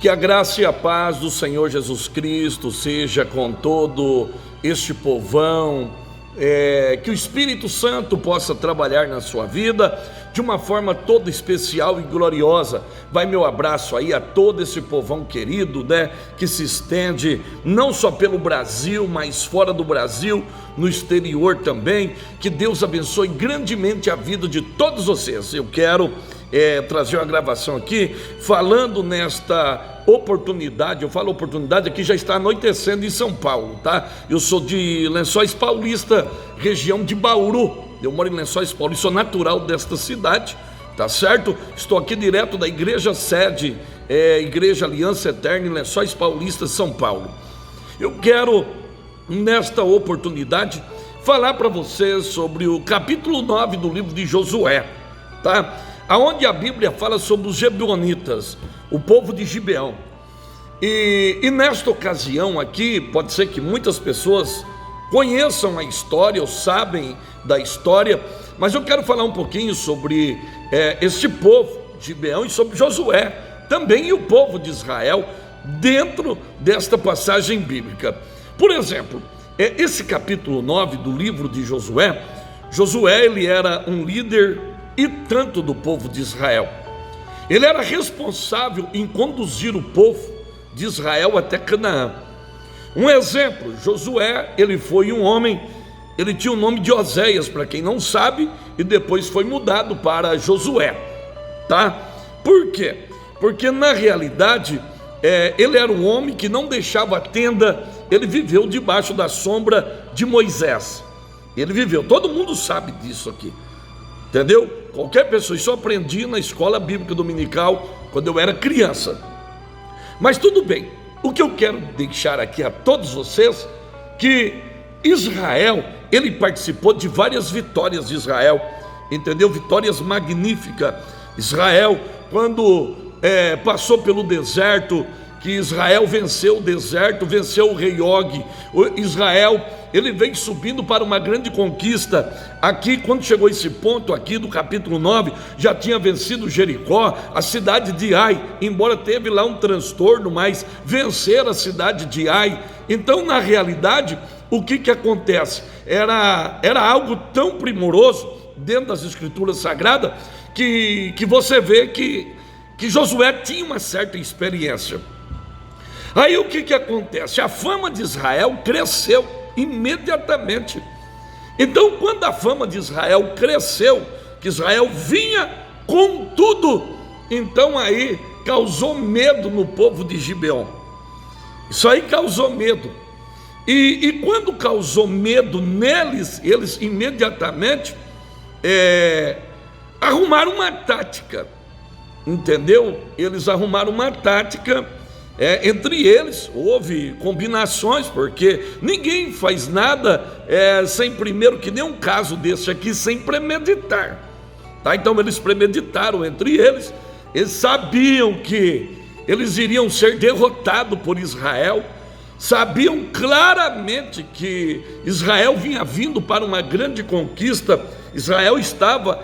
Que a graça e a paz do Senhor Jesus Cristo seja com todo este povão, que o Espírito Santo possa trabalhar na sua vida de uma forma toda especial e gloriosa. Vai meu abraço aí a todo esse povão querido, que se estende não só pelo Brasil, mas fora do Brasil, no exterior também. Que Deus abençoe grandemente a vida de todos vocês. Eu quero trazer uma gravação aqui, falando nesta oportunidade. Eu falo oportunidade, aqui já está anoitecendo em São Paulo, tá? Eu sou de Lençóis Paulista, região de Bauru. Eu moro em Lençóis Paulista, sou natural desta cidade, tá certo? Estou aqui direto da igreja sede, Igreja Aliança Eterna em Lençóis Paulista, São Paulo. Eu quero, nesta oportunidade, falar para vocês sobre o capítulo 9 do livro de Josué, tá? Aonde a Bíblia fala sobre os Gibeonitas, o povo de Gibeão. E nesta ocasião aqui, pode ser que muitas pessoas conheçam a história ou sabem da história, mas eu quero falar um pouquinho sobre este povo de Gibeão e sobre Josué também, e o povo de Israel dentro desta passagem bíblica. Por exemplo, esse capítulo 9 do livro de Josué, ele era um líder e tanto do povo de Israel. Ele era responsável em conduzir o povo de Israel até Canaã. Um exemplo, Josué, ele foi um homem, ele tinha o nome de Oséias, para quem não sabe, e depois foi mudado para Josué, tá? Por quê? Porque na realidade, ele era um homem que não deixava a tenda, ele viveu debaixo da sombra de Moisés. Ele viveu, todo mundo sabe disso aqui, entendeu? Qualquer pessoa, isso eu aprendi na escola bíblica dominical quando eu era criança. Mas tudo bem, o que eu quero deixar aqui a todos vocês, que Israel, ele participou de várias vitórias de Israel, entendeu? Vitórias magníficas. Israel, quando passou pelo deserto, que Israel venceu o deserto, venceu o rei Og. Israel, ele vem subindo para uma grande conquista. Aqui, quando chegou esse ponto aqui do capítulo 9, já tinha vencido Jericó, a cidade de Ai, embora teve lá um transtorno, mas venceram a cidade de Ai. Então, na realidade, o que acontece? Era algo tão primoroso dentro das escrituras sagradas, que você vê que Josué tinha uma certa experiência. Aí o que acontece? A fama de Israel cresceu imediatamente. Então, quando a fama de Israel cresceu, que Israel vinha com tudo, então aí causou medo no povo de Gibeão. Isso aí causou medo. E quando causou medo neles, eles imediatamente arrumaram uma tática, entendeu? Eles arrumaram uma tática. Entre eles houve combinações, porque ninguém faz nada sem primeiro, que nem um caso desse aqui, sem premeditar, tá? Então eles premeditaram entre eles, eles sabiam que eles iriam ser derrotados por Israel, sabiam claramente que Israel vinha vindo para uma grande conquista. Israel estava,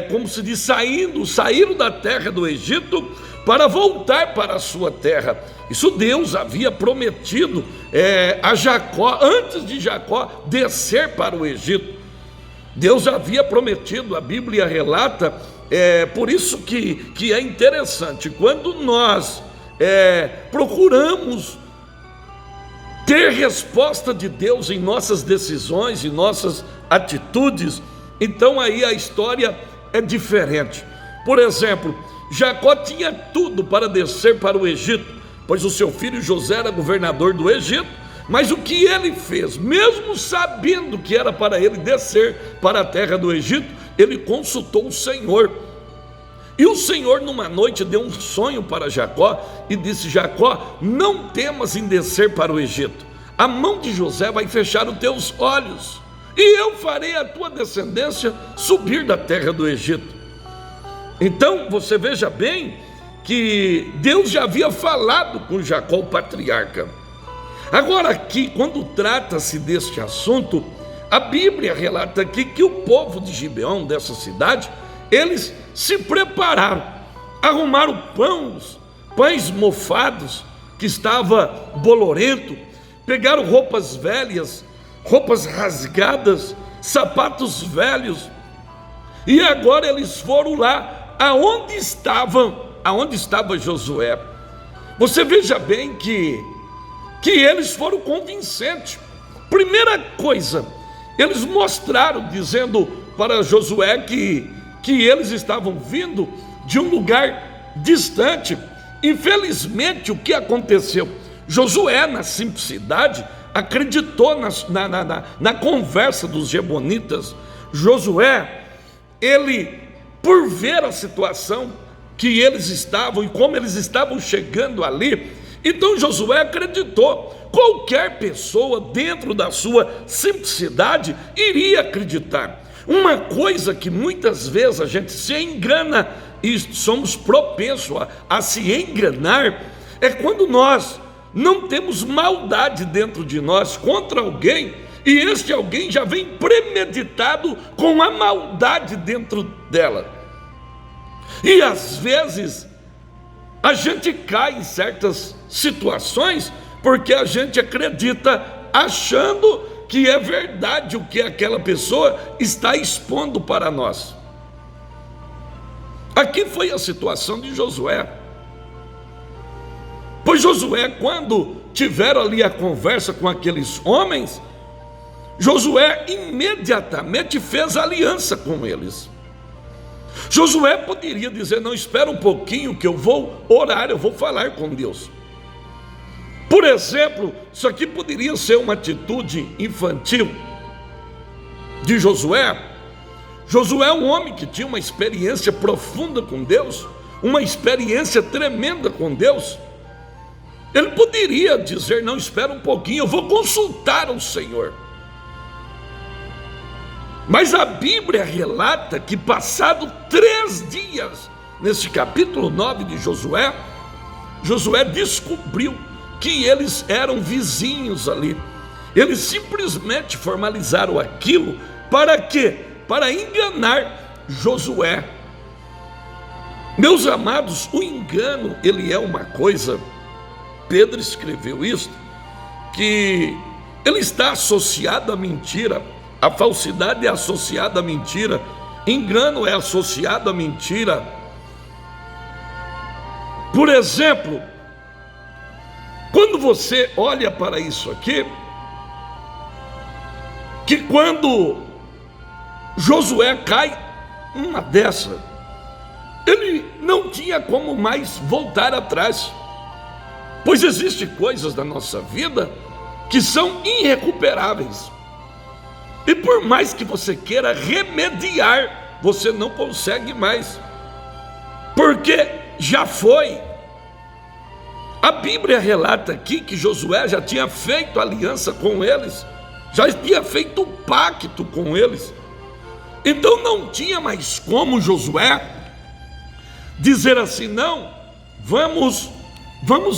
como se diz, saíram da terra do Egito para voltar para a sua terra. Isso Deus havia prometido a Jacó, antes de Jacó descer para o Egito. Deus havia prometido, a Bíblia relata, por isso que é interessante, quando nós procuramos ter resposta de Deus em nossas decisões, em nossas atitudes, então aí a história é diferente. Por exemplo, Jacó tinha tudo para descer para o Egito, pois o seu filho José era governador do Egito, mas o que ele fez, mesmo sabendo que era para ele descer para a terra do Egito, ele consultou o Senhor. E o Senhor numa noite deu um sonho para Jacó e disse: Jacó, não temas em descer para o Egito, a mão de José vai fechar os teus olhos, e eu farei a tua descendência subir da terra do Egito. Então você veja bem que Deus já havia falado com Jacó, o patriarca. Agora aqui, quando trata-se deste assunto, a Bíblia relata aqui que o povo de Gibeão, dessa cidade, eles se prepararam, arrumaram pães mofados, que estava bolorento, pegaram roupas velhas, roupas rasgadas, sapatos velhos, e agora eles foram lá aonde estava Josué. Você veja bem que eles foram convincentes. Primeira coisa, eles mostraram, dizendo para Josué que eles estavam vindo de um lugar distante. Infelizmente, o que aconteceu? Josué, na simplicidade, acreditou na conversa dos gibeonitas. Josué, ele, por ver a situação que eles estavam e como eles estavam chegando ali, então Josué acreditou. Qualquer pessoa, dentro da sua simplicidade, iria acreditar. Uma coisa que muitas vezes a gente se engana, e somos propensos a se enganar, é quando nós não temos maldade dentro de nós contra alguém, e este alguém já vem premeditado com a maldade dentro dela. E às vezes a gente cai em certas situações porque a gente acredita, achando que é verdade o que aquela pessoa está expondo para nós. Aqui foi a situação de Josué. Pois Josué, quando tiveram ali a conversa com aqueles homens, Josué imediatamente fez aliança com eles. Josué poderia dizer: não, espera um pouquinho que eu vou orar, eu vou falar com Deus. Por exemplo, isso aqui poderia ser uma atitude infantil de Josué. Josué é um homem que tinha uma experiência profunda com Deus, uma experiência tremenda com Deus. Ele poderia dizer: não, espera um pouquinho, eu vou consultar o Senhor. Mas a Bíblia relata que, passado 3 dias, nesse capítulo 9 de Josué, Josué descobriu que eles eram vizinhos ali. Eles simplesmente formalizaram aquilo para quê? Para enganar Josué. Meus amados, o engano, ele é uma coisa, Pedro escreveu isso, que ele está associado à mentira. A falsidade é associada à mentira, engano é associado à mentira. Por exemplo, quando você olha para isso aqui, que quando Josué cai uma dessa, ele não tinha como mais voltar atrás, pois existem coisas da nossa vida que são irrecuperáveis. E por mais que você queira remediar, você não consegue mais, porque já foi. A Bíblia relata aqui que Josué já tinha feito aliança com eles, já tinha feito um pacto com eles. Então não tinha mais como Josué dizer assim: não, vamos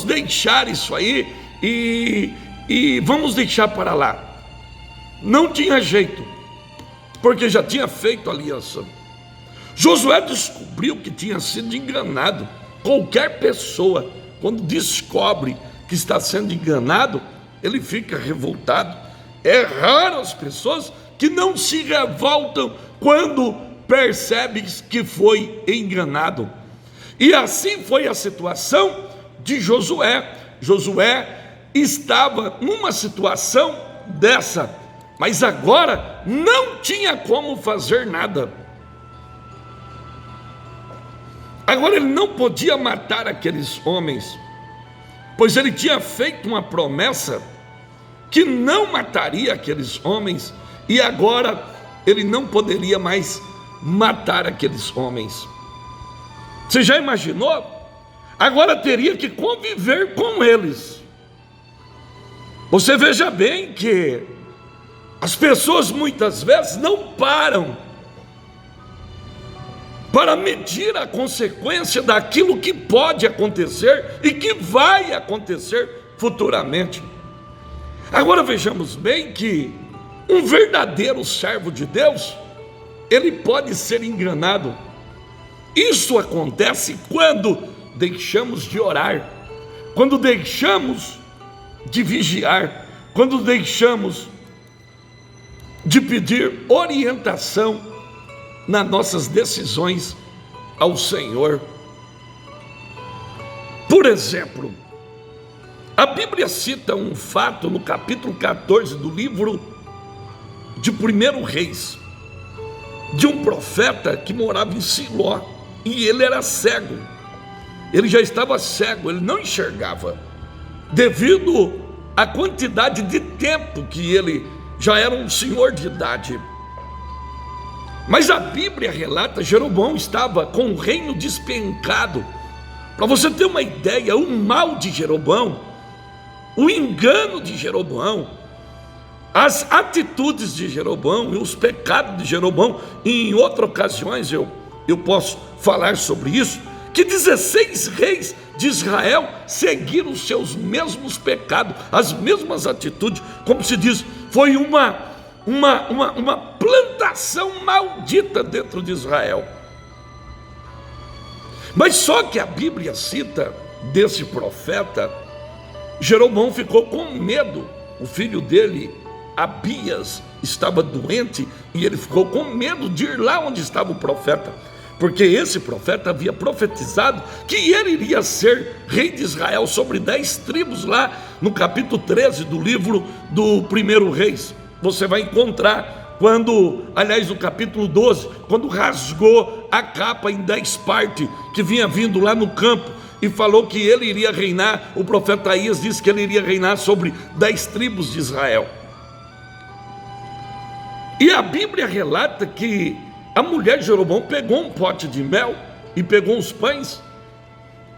deixar isso aí e vamos deixar para lá. Não tinha jeito, porque já tinha feito aliança. Josué descobriu que tinha sido enganado. Qualquer pessoa, quando descobre que está sendo enganado, ele fica revoltado. É raro as pessoas que não se revoltam quando percebem que foi enganado. E assim foi a situação de Josué. Josué estava numa situação dessa, mas agora não tinha como fazer nada. Agora ele não podia matar aqueles homens, pois ele tinha feito uma promessa que não mataria aqueles homens, e agora ele não poderia mais matar aqueles homens. Você já imaginou? Agora teria que conviver com eles. Você veja bem que as pessoas muitas vezes não param para medir a consequência daquilo que pode acontecer e que vai acontecer futuramente. Agora vejamos bem que um verdadeiro servo de Deus, ele pode ser enganado. Isso acontece quando deixamos de orar, quando deixamos de vigiar, quando deixamos de pedir orientação nas nossas decisões ao Senhor. Por exemplo, a Bíblia cita um fato no capítulo 14 do livro de 1 Reis, de um profeta que morava em Siló, e ele era cego. Ele já estava cego, ele não enxergava, devido à quantidade de tempo que ele já era um senhor de idade. Mas a Bíblia relata, Jeroboão estava com o reino despencado. Para você ter uma ideia, o mal de Jeroboão, o engano de Jeroboão, as atitudes de Jeroboão e os pecados de Jeroboão, e em outras ocasiões eu posso falar sobre isso, que 16 reis de Israel seguiram os seus mesmos pecados, as mesmas atitudes, como se diz, foi uma plantação maldita dentro de Israel. Mas só que a Bíblia cita desse profeta, Jeroboão ficou com medo, o filho dele, Abias, estava doente, e ele ficou com medo de ir lá onde estava o profeta, porque esse profeta havia profetizado que ele iria ser rei de Israel sobre 10 tribos, lá no capítulo 13 do livro do 1 Reis. Você vai encontrar no capítulo 12, quando rasgou a capa em 10 partes, que vinha vindo lá no campo, e falou que ele iria reinar. O profeta Aías disse que ele iria reinar sobre 10 tribos de Israel. E a Bíblia relata que a mulher de Jeroboão pegou um pote de mel e pegou uns pães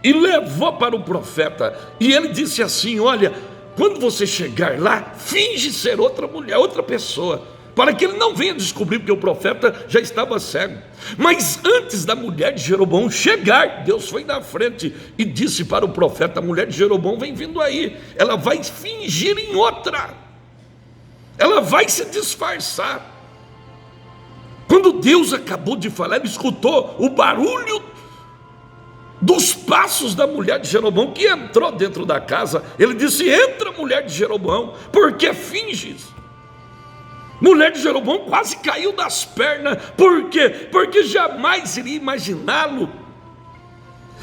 e levou para o profeta, e ele disse assim: olha, quando você chegar lá, finge ser outra mulher, outra pessoa, para que ele não venha descobrir, porque o profeta já estava cego. Mas antes da mulher de Jeroboão chegar, Deus foi na frente e disse para o profeta: a mulher de Jeroboão vem vindo aí, ela vai fingir em outra, ela vai se disfarçar. Quando Deus acabou de falar, ele escutou o barulho dos passos da mulher de Jeroboão, que entrou dentro da casa. Ele disse: entra, mulher de Jeroboão, porque finges? Mulher de Jeroboão quase caiu das pernas. Por quê? Porque jamais iria imaginá-lo.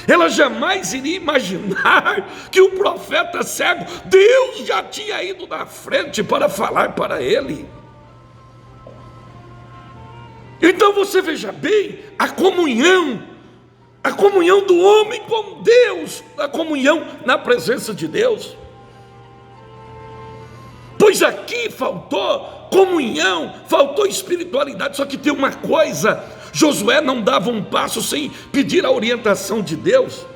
Ela jamais iria imaginar que o profeta cego, Deus já tinha ido na frente para falar para ele. Então você veja bem a comunhão do homem com Deus, a comunhão na presença de Deus. Pois aqui faltou comunhão, faltou espiritualidade. Só que tem uma coisa: Josué não dava um passo sem pedir a orientação de Deus.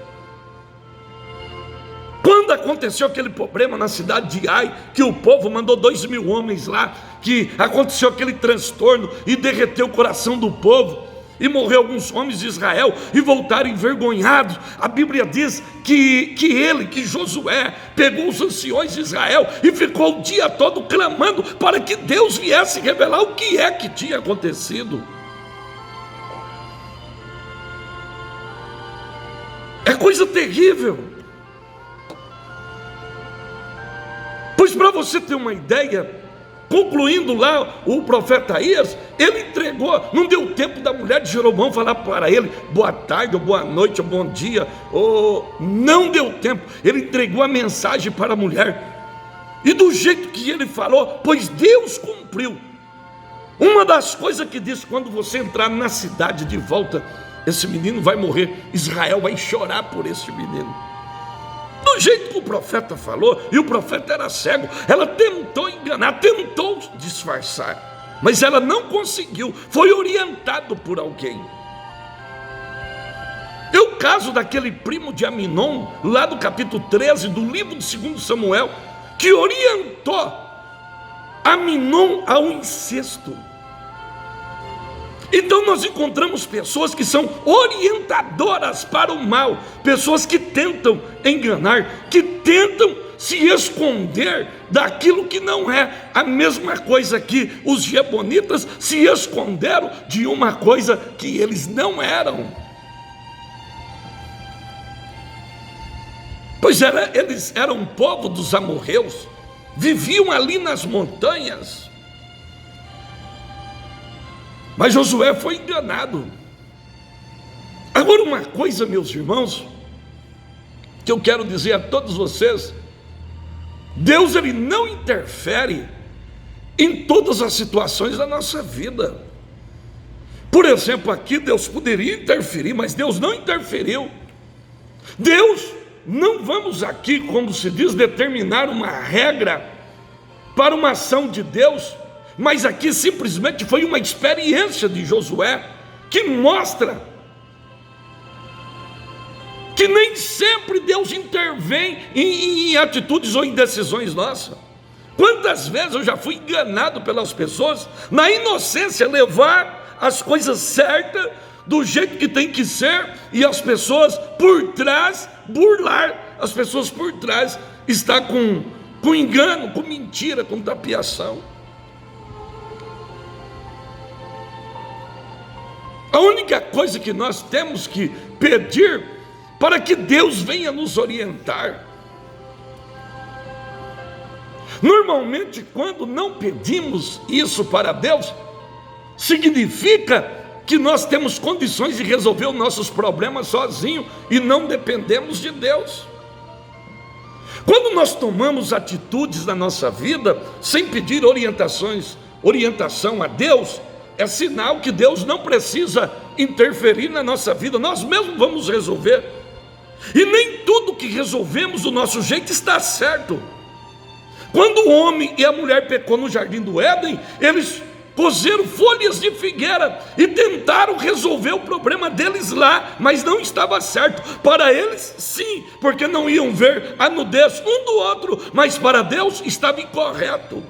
Quando aconteceu aquele problema na cidade de Ai, que o povo mandou 2.000 homens lá, que aconteceu aquele transtorno e derreteu o coração do povo, e morreu alguns homens de Israel e voltaram envergonhados, a Bíblia diz que Josué pegou os anciões de Israel e ficou o dia todo clamando para que Deus viesse revelar o que é que tinha acontecido. É coisa terrível. Pois, para você ter uma ideia, concluindo lá, o profeta Aías, ele entregou, não deu tempo da mulher de Jeroboão falar para ele boa tarde, ou boa noite, ou bom dia, não deu tempo. Ele entregou a mensagem para a mulher, e do jeito que ele falou, pois Deus cumpriu. Uma das coisas que diz: quando você entrar na cidade de volta, esse menino vai morrer, Israel vai chorar por esse menino. Do jeito que o profeta falou, e o profeta era cego, ela tentou enganar, tentou disfarçar, mas ela não conseguiu, foi orientado por alguém. É o caso daquele primo de Aminon, lá do capítulo 13 do livro de 2 Samuel, que orientou Aminon ao incesto. Então nós encontramos pessoas que são orientadoras para o mal, pessoas que tentam enganar, que tentam se esconder daquilo que não é. A mesma coisa que os gibeonitas se esconderam de uma coisa que eles não eram. Pois eles eram um povo dos amorreus, viviam ali nas montanhas. Mas Josué foi enganado. Agora, uma coisa, meus irmãos, que eu quero dizer a todos vocês: Deus, ele não interfere em todas as situações da nossa vida. Por exemplo, aqui Deus poderia interferir, mas Deus não interferiu. Não vamos aqui, como se diz, determinar uma regra para uma ação de Deus, mas aqui simplesmente foi uma experiência de Josué que mostra que nem sempre Deus intervém em atitudes ou em decisões nossas. Quantas vezes eu já fui enganado pelas pessoas, na inocência, levar as coisas certas do jeito que tem que ser, e as pessoas por trás burlar, as pessoas por trás está com engano, com mentira, com tapiação. A única coisa que nós temos que pedir para que Deus venha nos orientar. Normalmente, quando não pedimos isso para Deus, significa que nós temos condições de resolver os nossos problemas sozinhos e não dependemos de Deus. Quando nós tomamos atitudes na nossa vida sem pedir orientação a Deus, é sinal que Deus não precisa interferir na nossa vida, nós mesmos vamos resolver. E nem tudo que resolvemos do nosso jeito está certo. Quando o homem e a mulher pecou no jardim do Éden, eles cozeram folhas de figueira e tentaram resolver o problema deles lá, mas não estava certo. Para eles, sim, porque não iam ver a nudez um do outro, mas para Deus estava incorreto.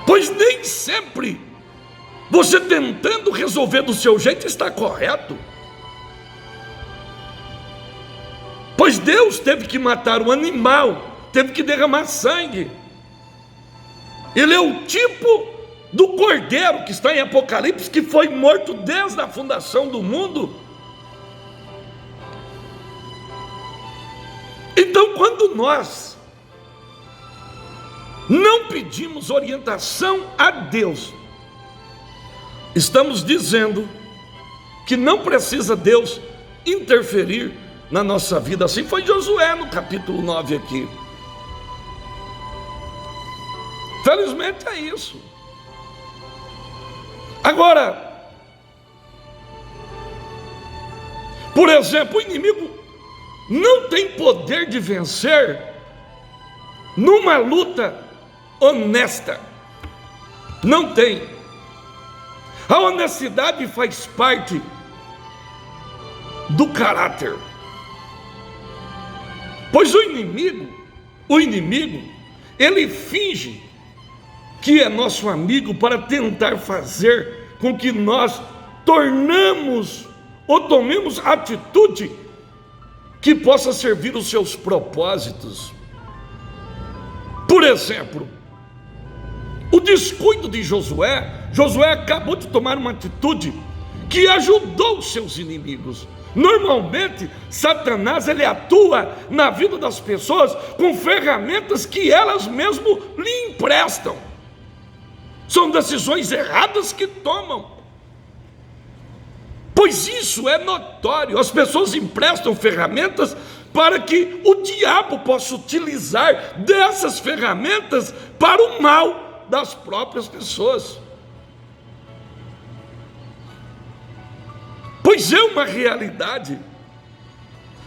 Pois nem sempre você tentando resolver do seu jeito está correto. Pois Deus teve que matar o animal, teve que derramar sangue. Ele é o tipo do cordeiro que está em Apocalipse, que foi morto desde a fundação do mundo. Então, quando nós não pedimos orientação a Deus, estamos dizendo que não precisa Deus interferir na nossa vida. Assim foi Josué no capítulo 9 aqui. Felizmente é isso. Agora, por exemplo, o inimigo não tem poder de vencer numa luta honesta. Não tem. A honestidade faz parte do caráter. Pois o inimigo, ele finge que é nosso amigo para tentar fazer com que nós tornamos ou tomemos atitude que possa servir os seus propósitos. Por exemplo, o descuido de Josué acabou de tomar uma atitude que ajudou os seus inimigos. Normalmente, Satanás, ele atua na vida das pessoas com ferramentas que elas mesmo lhe emprestam. São decisões erradas que tomam. Pois isso é notório. As pessoas emprestam ferramentas para que o diabo possa utilizar dessas ferramentas para o mal das próprias pessoas. Pois é uma realidade.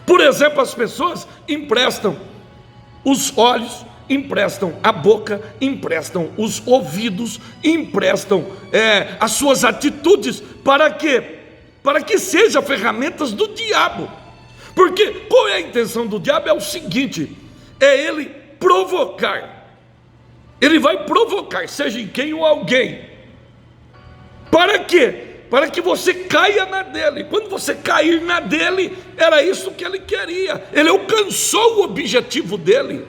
Por exemplo, as pessoas emprestam os olhos, emprestam a boca, emprestam os ouvidos, emprestam as suas atitudes, para quê? Para que sejam ferramentas do diabo. Porque qual é a intenção do diabo? É o seguinte: é ele provocar. Ele vai provocar, seja em quem ou alguém. Para quê? Para que você caia na dele. Quando você cair na dele, era isso que ele queria. Ele alcançou o objetivo dele.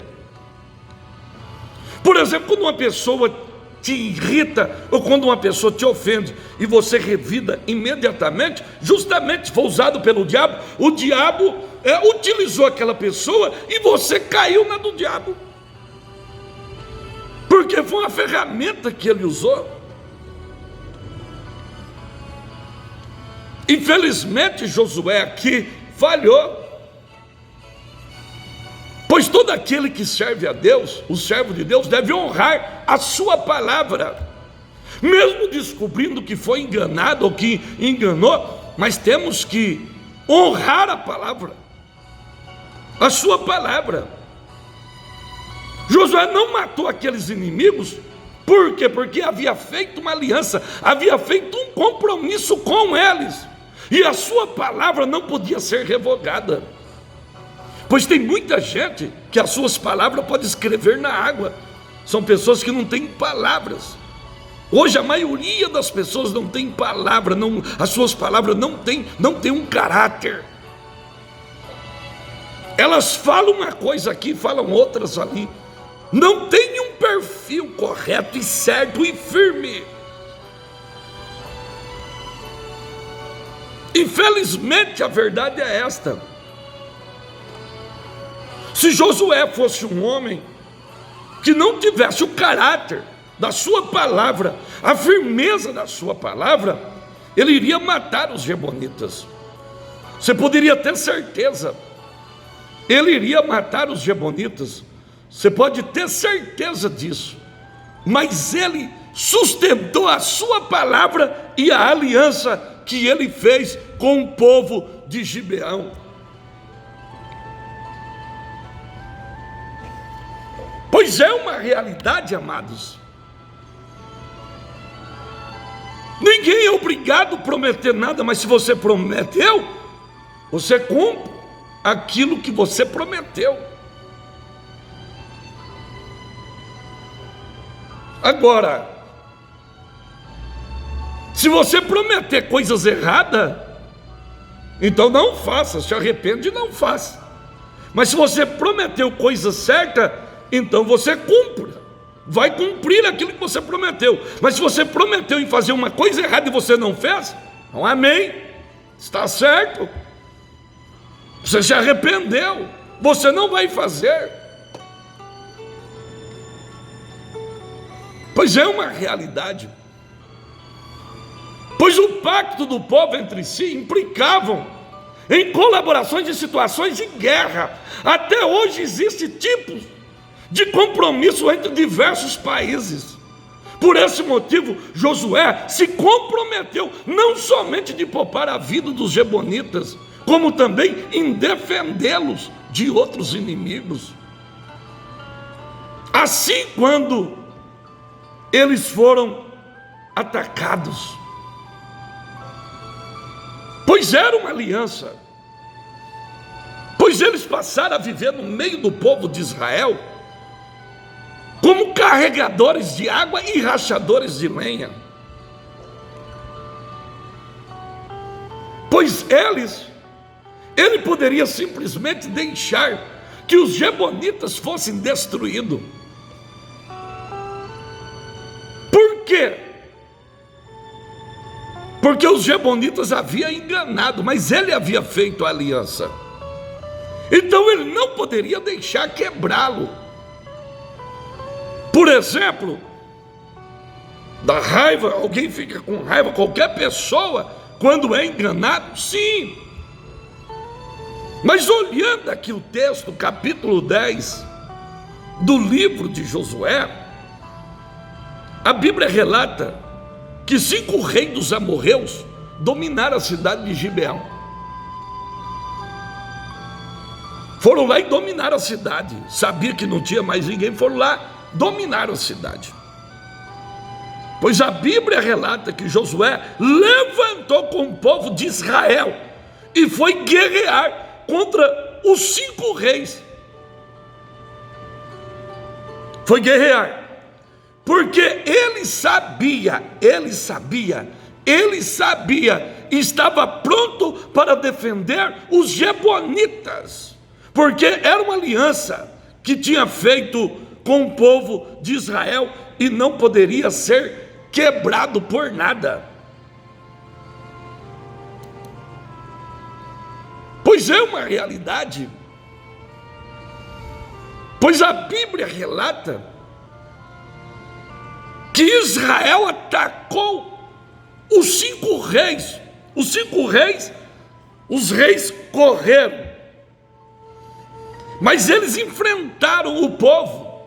Por exemplo, quando uma pessoa te irrita, ou quando uma pessoa te ofende, e você revida imediatamente, justamente foi usado pelo diabo. O diabo utilizou aquela pessoa e você caiu na do diabo. Porque foi uma ferramenta que ele usou. Infelizmente, Josué aqui falhou. Pois todo aquele que serve a Deus, o servo de Deus, deve honrar a sua palavra. Mesmo descobrindo que foi enganado ou que enganou, mas temos que honrar a palavra, a sua palavra. Josué não matou aqueles inimigos, por quê? Porque havia feito uma aliança, havia feito um compromisso com eles, e a sua palavra não podia ser revogada. Pois tem muita gente que as suas palavras pode escrever na água, são pessoas que não têm palavras. Hoje a maioria das pessoas não tem palavra, as suas palavras não têm um caráter. Elas falam uma coisa aqui, falam outras ali. Não tem um perfil correto e certo e firme. Infelizmente a verdade é esta. Se Josué fosse um homem que não tivesse o caráter da sua palavra, a firmeza da sua palavra, ele iria matar os Gibeonitas. Você poderia ter certeza, ele iria matar os Gibeonitas. Você pode ter certeza disso. Mas ele sustentou a sua palavra e a aliança que ele fez com o povo de Gibeão. Pois é uma realidade, amados. Ninguém é obrigado a prometer nada, mas se você prometeu, você cumpre aquilo que você prometeu. Agora, se você prometer coisas erradas, então não faça, se arrepende e não faça. Mas se você prometeu coisa certa, então você cumpra. Vai cumprir aquilo que você prometeu. Mas se você prometeu em fazer uma coisa errada e você não fez, então amém, está certo, você se arrependeu, você não vai fazer. Pois é uma realidade. Pois o pacto do povo entre si implicavam em colaborações em situações de guerra. Até hoje existem tipos de compromisso entre diversos países. Por esse motivo, Josué se comprometeu não somente de poupar a vida dos Gibeonitas, como também em defendê-los de outros inimigos. Assim, quando eles foram atacados, pois era uma aliança, pois eles passaram a viver no meio do povo de Israel como carregadores de água e rachadores de lenha. Pois ele poderia simplesmente deixar que os Gibeonitas fossem destruídos. Por quê? Porque os Gibeonitas haviam enganado, mas ele havia feito a aliança. Então ele não poderia deixar quebrá-lo. Por exemplo, da raiva, alguém fica com raiva, qualquer pessoa, quando é enganado, sim. Mas olhando aqui o texto, capítulo 10, do livro de Josué, a Bíblia relata que 5 reis dos amorreus dominaram a cidade de Gibeão. Foram lá e dominaram a cidade. Sabia que não tinha mais ninguém, foram lá, dominaram a cidade. Pois a Bíblia relata que Josué levantou com o povo de Israel e foi guerrear contra os 5 reis. Foi guerrear, porque ele sabia, estava pronto para defender os Gibeonitas, porque era uma aliança que tinha feito com o povo de Israel e não poderia ser quebrado por nada. Pois Pois é uma realidade. Pois a Bíblia relata que Israel atacou os 5 reis. Os 5 reis, os reis correram, mas eles enfrentaram o povo.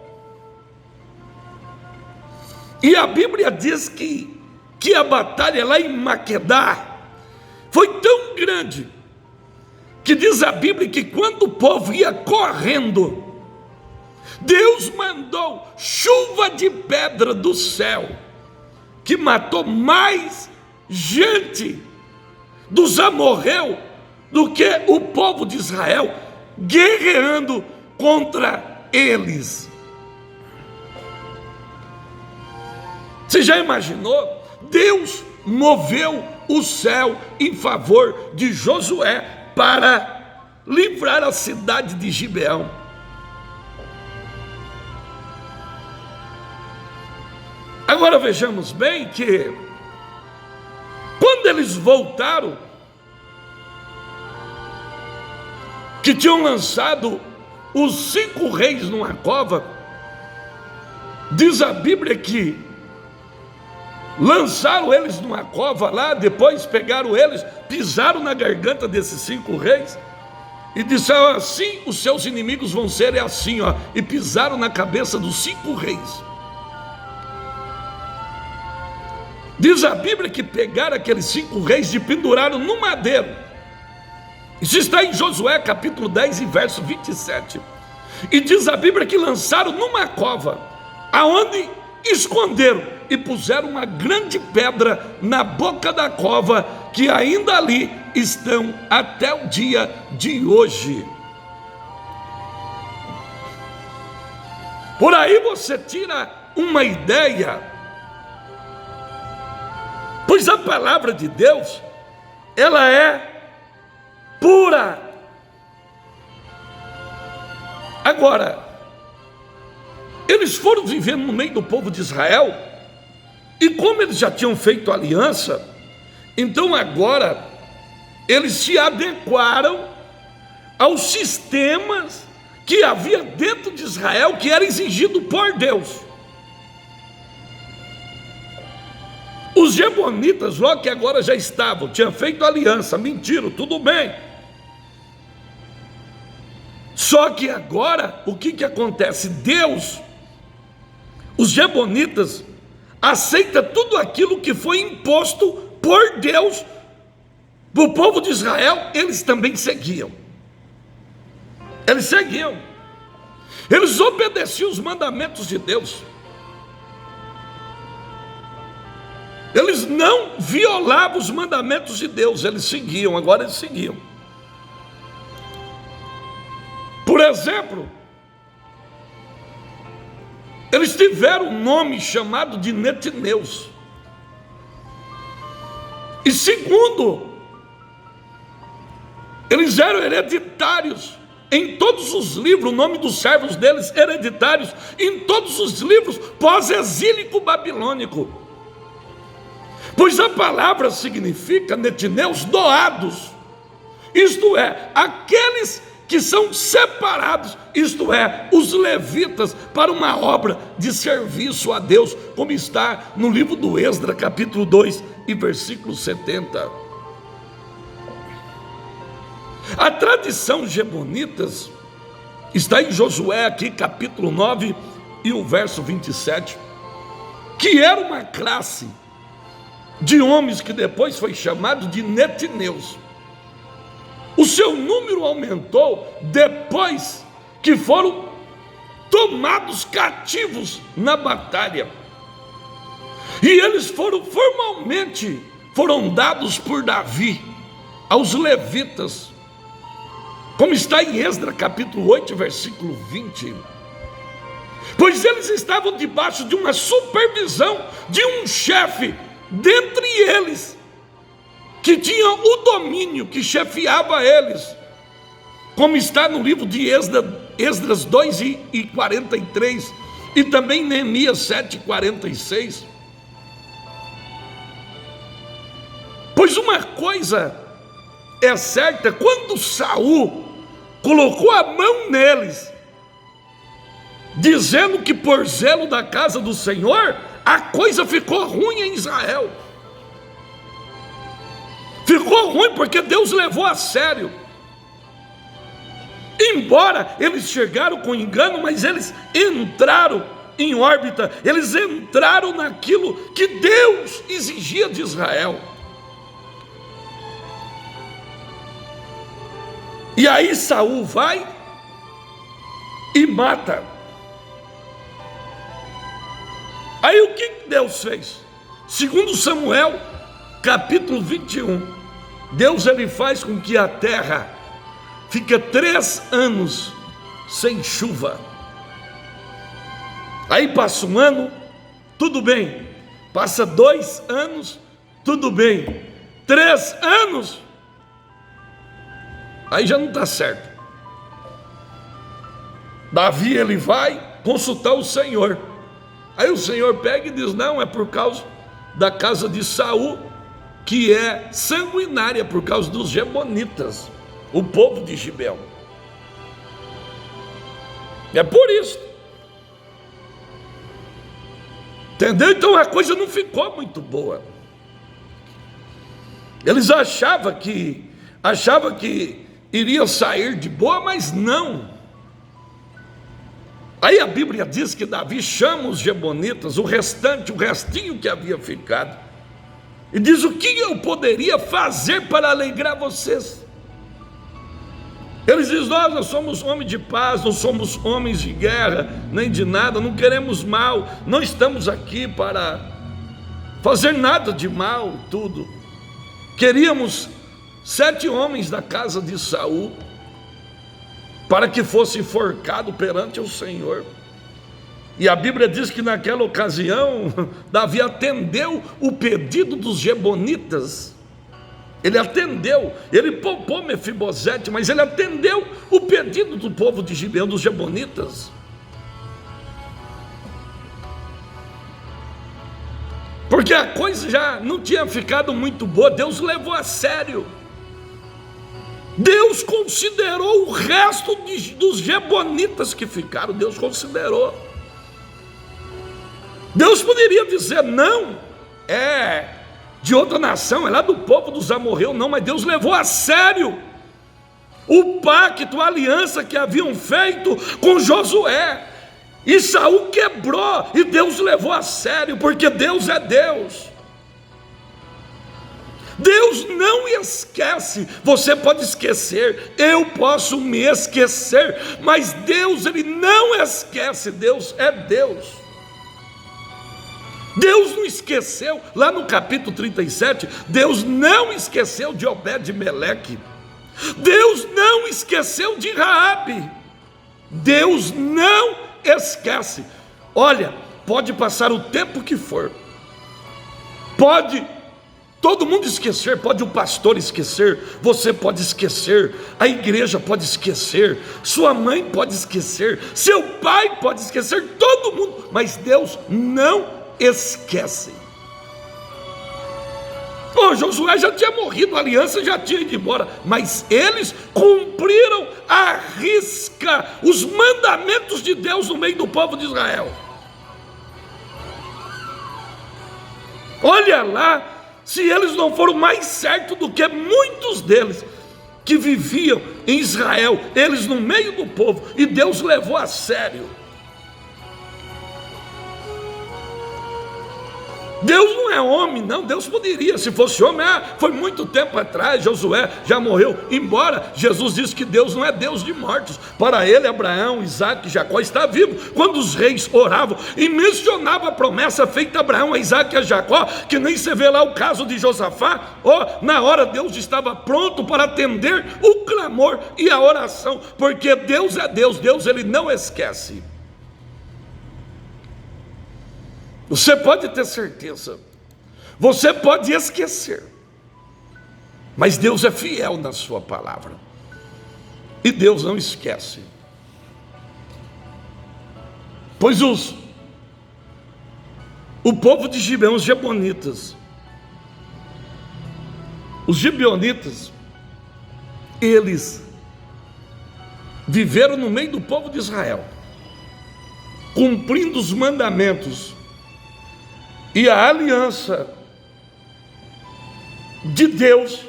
E a Bíblia diz que a batalha lá em Maquedá foi tão grande, que diz a Bíblia que quando o povo ia correndo, Deus mandou chuva de pedra do céu, que matou mais gente dos amorreus do que o povo de Israel guerreando contra eles. Você já imaginou? Deus moveu o céu em favor de Josué para livrar a cidade de Gibeão. Agora vejamos bem que quando eles voltaram, que tinham lançado os 5 reis numa cova, diz a Bíblia que lançaram eles numa cova lá, depois pegaram eles, pisaram na garganta desses 5 reis e disseram assim: os seus inimigos vão ser assim, ó, e pisaram na cabeça dos 5 reis. Diz a Bíblia que pegaram aqueles 5 reis e penduraram no madeiro. Isso está em Josué capítulo 10 e verso 27. E diz a Bíblia que lançaram numa cova, aonde esconderam e puseram uma grande pedra na boca da cova, que ainda ali estão até o dia de hoje. Por aí você tira uma ideia, pois a palavra de Deus, ela é pura. Agora, eles foram vivendo no meio do povo de Israel, e como eles já tinham feito aliança, então agora eles se adequaram aos sistemas que havia dentro de Israel, que era exigido por Deus. Os Gibeonitas, logo que agora já estavam, tinham feito aliança, mentiram, tudo bem. Só que agora, o que acontece? Deus, os Gibeonitas, aceita tudo aquilo que foi imposto por Deus para o povo de Israel. Eles também seguiam. Eles seguiam. Eles obedeciam os mandamentos de Deus. Eles não violavam os mandamentos de Deus, eles seguiam, agora eles seguiam. Por exemplo, eles tiveram um nome chamado de netineus. E segundo, eles eram hereditários. Em todos os livros, o nome dos servos deles, hereditários, em todos os livros pós-exílico babilônico. Pois a palavra significa, netineus, doados. Isto é, aqueles que são separados, isto é, os levitas, para uma obra de serviço a Deus, como está no livro do Esdras, capítulo 2 e versículo 70. A tradição Gibeonitas está em Josué aqui, capítulo 9 e o verso 27, que era uma classe de homens que depois foi chamado de netineus. O seu número aumentou depois que foram tomados cativos na batalha. E eles foram dados por Davi aos levitas, como está em Esdras capítulo 8, versículo 20. Pois eles estavam debaixo de uma supervisão de um chefe dentre eles, que tinha o domínio, que chefiava eles, como está no livro de Esdras 2 e 43, e também Neemias 7 e 46. Pois uma coisa é certa, quando Saul colocou a mão neles, dizendo que por zelo da casa do Senhor, a coisa ficou ruim em Israel. Ficou ruim porque Deus levou a sério. Embora eles chegaram com engano, mas eles entraram em órbita, eles entraram naquilo que Deus exigia de Israel. E aí Saul vai e mata. Aí o que Deus fez? Segundo Samuel, capítulo 21, Deus ele faz com que a terra fique 3 anos sem chuva. Aí passa 1 ano, tudo bem. Passa 2 anos, tudo bem. 3 anos, aí já não está certo. Davi ele vai consultar o Senhor. Aí o Senhor pega e diz: não, é por causa da casa de Saul, que é sanguinária, por causa dos Gibeonitas, o povo de Gibeão. É por isso. Entendeu? Então a coisa não ficou muito boa. Eles achavam que iria sair de boa, mas não. Aí a Bíblia diz que Davi chama os Gibeonitas, o restinho que havia ficado, e diz: o que eu poderia fazer para alegrar vocês? Eles dizem: nós somos homens de paz, não somos homens de guerra, nem de nada, não queremos mal, não estamos aqui para fazer nada de mal, tudo. Queríamos 7 homens da casa de Saul, para que fosse enforcado perante o Senhor. E a Bíblia diz que naquela ocasião, Davi atendeu o pedido dos Gibeonitas. Ele atendeu, ele poupou Mefibosete, mas ele atendeu o pedido do povo de Gibeão, dos Gibeonitas. Porque a coisa já não tinha ficado muito boa, Deus levou a sério. Deus considerou o resto dos Gibeonitas que ficaram, Deus considerou. Deus poderia dizer: não, é de outra nação, é lá do povo dos amorreus, não, mas Deus levou a sério o pacto, a aliança que haviam feito com Josué, e Saul quebrou, e Deus levou a sério, porque Deus é Deus. Deus não esquece. Você pode esquecer, eu posso me esquecer, mas Deus ele não esquece. Deus é Deus. Deus não esqueceu, lá no capítulo 37, Deus não esqueceu de Obed-Meleque. Deus não esqueceu de Raabe. Deus não esquece. Olha, pode passar o tempo que for, pode todo mundo esquecer, pode o pastor esquecer, você pode esquecer, a igreja pode esquecer, sua mãe pode esquecer, seu pai pode esquecer, todo mundo, mas Deus não esquece. Josué já tinha morrido, a aliança já tinha ido embora, mas eles cumpriram à risca os mandamentos de Deus no meio do povo de Israel. Olha lá, se eles não foram mais certos do que muitos deles que viviam em Israel, eles no meio do povo, e Deus levou a sério. Deus não é homem, não. Deus poderia, se fosse homem, foi muito tempo atrás, Josué já morreu, embora Jesus disse que Deus não é Deus de mortos. Para ele, Abraão, Isaac e Jacó está vivo. Quando os reis oravam e mencionavam a promessa feita a Abraão, a Isaac e a Jacó, que nem se vê lá o caso de Josafá, na hora Deus estava pronto para atender o clamor e a oração, porque Deus é Deus, Deus ele não esquece. Você pode ter certeza, você pode esquecer, mas Deus é fiel na sua palavra, e Deus não esquece. Pois o povo de Gibeão, os Gibeonitas, eles viveram no meio do povo de Israel, cumprindo os mandamentos e a aliança de Deus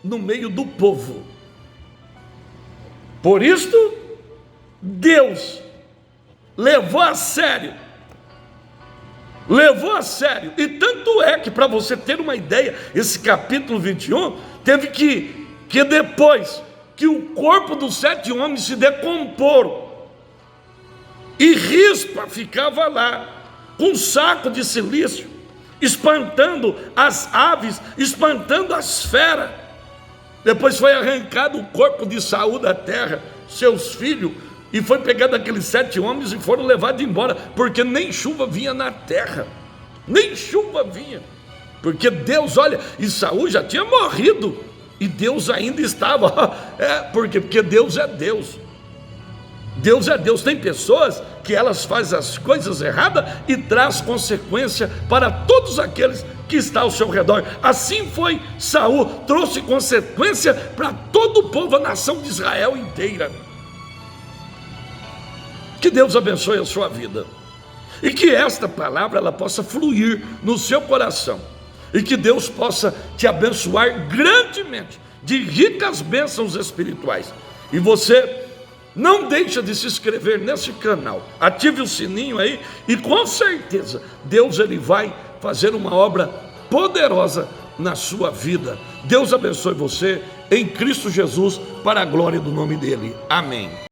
no meio do povo. Por isto, Deus levou a sério, e tanto é que, para você ter uma ideia, esse capítulo 21, teve que depois que o corpo dos 7 homens se decomporam, e Rispa ficava lá, com um saco de silício, espantando as aves, espantando as feras. Depois foi arrancado o corpo de Saul da terra, seus filhos, e foi pegado aqueles 7 homens e foram levados embora, porque nem chuva vinha na terra, nem chuva vinha, porque Deus, olha, e Saul já tinha morrido, e Deus ainda estava, porque Deus é Deus. Deus é Deus. Tem pessoas que elas fazem as coisas erradas e traz consequência para todos aqueles que estão ao seu redor. Assim foi Saul, trouxe consequência para todo o povo, a nação de Israel inteira. Que Deus abençoe a sua vida, e que esta palavra ela possa fluir no seu coração, e que Deus possa te abençoar grandemente, de ricas bênçãos espirituais. E você não deixa de se inscrever nesse canal, ative o sininho aí, e com certeza Deus ele vai fazer uma obra poderosa na sua vida. Deus abençoe você em Cristo Jesus, para a glória do nome dele. Amém.